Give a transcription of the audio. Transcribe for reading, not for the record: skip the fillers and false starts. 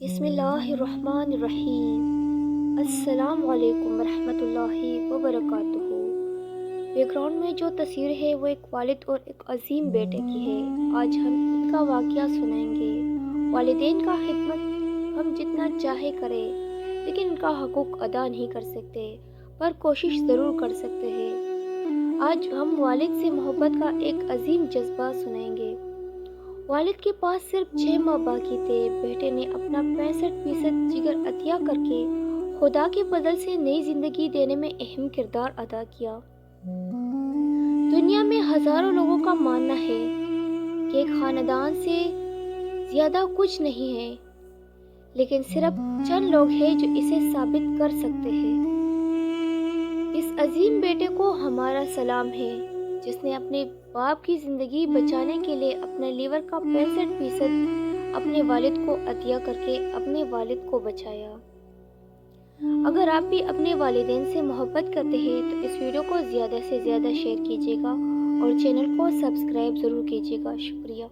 بسم اللہ الرحمن الرحیم۔ السلام علیکم ورحمۃ اللہ وبرکاتہ۔ بیک گراؤنڈ میں جو تصویر ہے وہ ایک والد اور ایک عظیم بیٹے کی ہے۔ آج ہم ان کا واقعہ سنائیں گے۔ والدین کا خدمت ہم جتنا چاہے کریں لیکن ان کا حقوق ادا نہیں کر سکتے، پر کوشش ضرور کر سکتے ہیں۔ آج ہم والد سے محبت کا ایک عظیم جذبہ سنائیں گے۔ والد کے پاس صرف 6 ماہ باقی تھے۔ بیٹے نے اپنا 65% جگر عطیہ کر کے خدا کے فضل سے نئی زندگی دینے میں اہم کردار ادا کیا۔ دنیا میں ہزاروں لوگوں کا ماننا ہے کہ ایک خاندان سے زیادہ کچھ نہیں ہے، لیکن صرف چند لوگ ہیں جو اسے ثابت کر سکتے ہیں۔ اس عظیم بیٹے کو ہمارا سلام ہے جس نے اپنے باپ کی زندگی بچانے کے لیے اپنے لیور کا 65% اپنے والد کو عطیہ کر کے اپنے والد کو بچایا۔ اگر آپ بھی اپنے والدین سے محبت کرتے ہیں تو اس ویڈیو کو زیادہ سے زیادہ شیئر کیجیے گا اور چینل کو سبسکرائب ضرور کیجیے گا۔ شکریہ۔